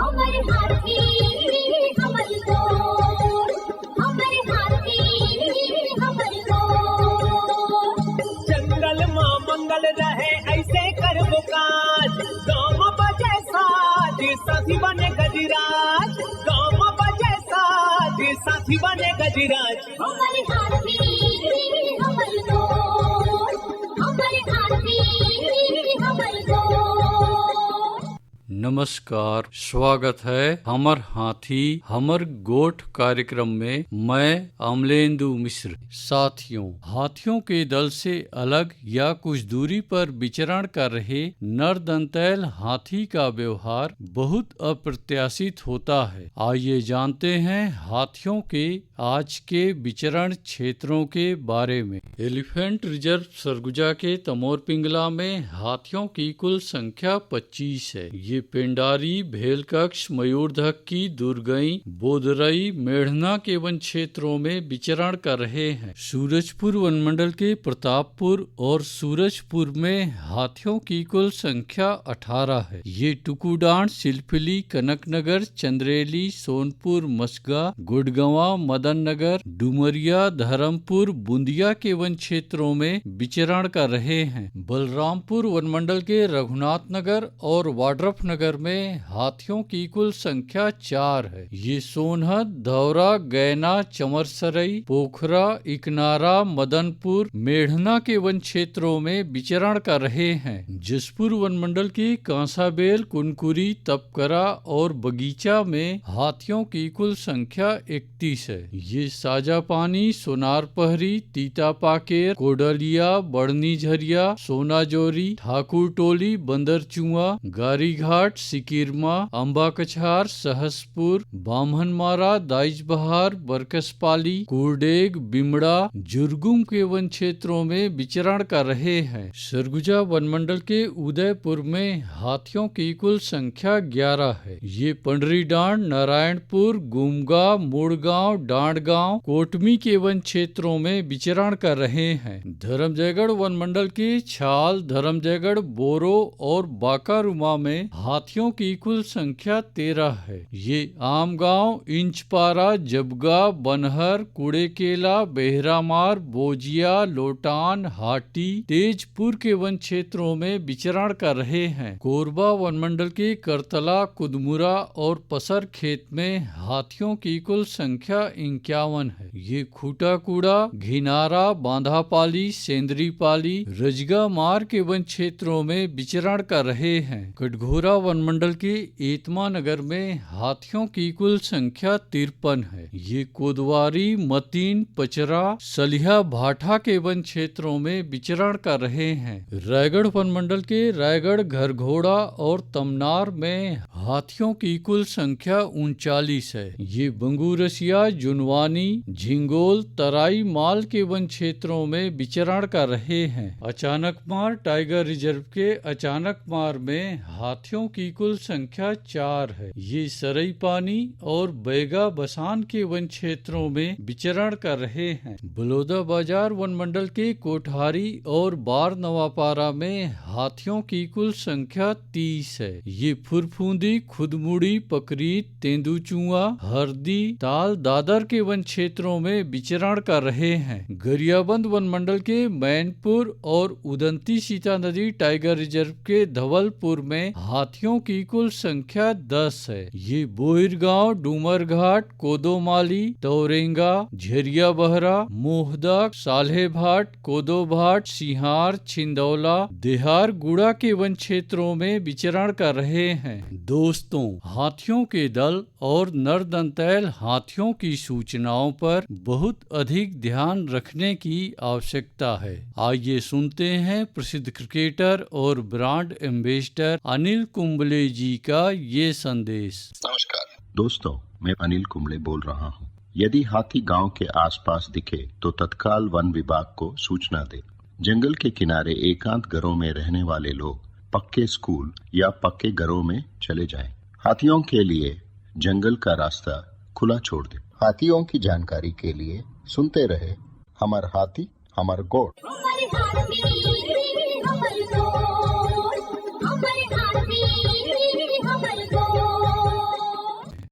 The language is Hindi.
हमर हाथी हमर गोर, हमर हाथी हमर गोर। जंगल मां मंगल रहे ऐसे करबो काज, गाँव बजे साज साथी बने गजराज, गाँव बजे साज साथी बने गजराज। हमर हाथी हमर गोर, हमर हाथी हमर गोर। नमस्कार, स्वागत है हमर हाथी हमर गोठ कार्यक्रम में। मैं अमलेंदु मिश्र। साथियों, हाथियों के दल से अलग या कुछ दूरी पर विचरण कर रहे नरदंतैल हाथी का व्यवहार बहुत अप्रत्याशित होता है। आइए जानते हैं हाथियों के आज के विचरण क्षेत्रों के बारे में। एलिफेंट रिजर्व सरगुजा के तमोर पिंगला में हाथियों की कुल संख्या 25 है। ये पिंडारी, भेलकक्ष, मयूरधक्की, दुर्गई, बोदरई, मेढ़ना के वन क्षेत्रों में विचरण कर रहे हैं। सूरजपुर वनमंडल के प्रतापपुर और सूरजपुर में हाथियों की कुल संख्या 18 है। ये टुकुडांड, सिलफिली, कनकनगर, चंद्रेली, सोनपुर, मस्गा, गुड़गंवा, मदन नगर, डुमरिया, धर्मपुर, बूंदिया के वन क्षेत्रों में विचरण कर रहे हैं। बलरामपुर वनमंडल के रघुनाथ नगर और वाड्रफ नगर में हाथियों की कुल संख्या 4 है। ये सोनहत, धौरा, गैना, चमरसरई, पोखरा, इकनारा, मदनपुर, मेढ़ना के वन क्षेत्रों में विचरण कर रहे हैं। जसपुर वनमंडल के कांसाबेल, कुनकुरी, तपकरा और बगीचा में हाथियों की कुल संख्या 31 है। ये साजापानी, सोनारपहरी, तीतापाकेर, कोडलिया, बड़नी झरिया, सोनाजोरी, ठाकुर टोली, बंदरचुआ, गारीघाट, सिकिरमा, अम्बा कछार, सहसपुर, बामहनमारा, दाइजबहार, बरकसपाली, कुरडेग, बिमड़ा, जुर्गुम के वन क्षेत्रों में विचरण कर रहे हैं। सरगुजा वनमंडल के उदयपुर में हाथियों की कुल संख्या 11 है। ये पंडरीडांड, नारायणपुर, गुमगा, मुड़गांव, डांडगांव, कोटमी के वन क्षेत्रों में विचरण कर रहे हैं। धर्मजयगढ़ वनमंडल के छाल, धर्मजयगढ़, बोरो और बाकारुमा में हाथियों की कुल संख्या 13 है। ये आमगांव, इंचपारा, जबगा, बनहर, कुड़ेकेला, बेहरामार, बोजिया, लोटान, हाटी, तेजपुर के वन क्षेत्रों में विचरण कर रहे हैं। कोरबा वनमंडल के करतला, कुदमुरा और पसर खेत में हाथियों की कुल संख्या 51 है। ये खूटाकूड़ा, घिनारा, बांधापाली, सेंद्रीपाली, रजगा मार के वन क्षेत्रों में विचरण कर रहे हैं। कटघोरा वनमंडल के एतमा नगर में हाथियों की कुल संख्या 53 है। ये कोदवारी, मतीन, पचरा, सलिया, भाठा के वन क्षेत्रों में विचरण कर रहे हैं। रायगढ़ वनमंडल के रायगढ़, घरघोड़ा और तमनार में हाथियों की कुल संख्या 39 है। ये बंगूरसिया, जुनवानी, झिंगोल, तराई माल के वन क्षेत्रों में विचरण कर रहे हैं। अचानकमार टाइगर रिजर्व के अचानकमार में हाथियों की कुल संख्या 4 है। ये सरई पानी और बैगा बसान के वन क्षेत्रों में विचरण कर रहे हैं। बलौदा बाजार वनमंडल के कोठारी और बार नवापारा में हाथियों की कुल संख्या 30 है। ये फुरफूंदी, खुदमुड़ी, पकरीत, तेंदुचुआ, हरदी, ताल, दादर के वन क्षेत्रों में विचरण कर रहे हैं। गरियाबंद वनमंडल के मैनपुर और उदंती सीता नदी टाइगर रिजर्व के धवलपुर में हाथियों की कुल संख्या 10 है। ये बोहिरगांव, डूमरघाट, कोदोमाली, तौरेंगा, झरिया बहरा, मोहदक, साल्हेभाट, कोदोभाट, सिहार, छिंदौला, देहार गुड़ा के वन क्षेत्रों में विचरण कर रहे हैं। दोस्तों, हाथियों के दल और नरदंतैल हाथियों की सूचनाओं पर बहुत अधिक ध्यान रखने की आवश्यकता है। आइए सुनते हैं प्रसिद्ध क्रिकेटर और ब्रांड एम्बेसडर अनिल कुंबले जी का ये संदेश। नमस्कार दोस्तों, मैं अनिल कुंबले बोल रहा हूँ। यदि हाथी गांव के आसपास दिखे तो तत्काल वन विभाग को सूचना दे। जंगल के किनारे एकांत घरों में रहने वाले लोग पक्के स्कूल या पक्के घरों में चले जाएं। हाथियों के लिए जंगल का रास्ता खुला छोड़ दे। हाथियों की जानकारी के लिए सुनते रहे हमर हाथी हमर गोठ।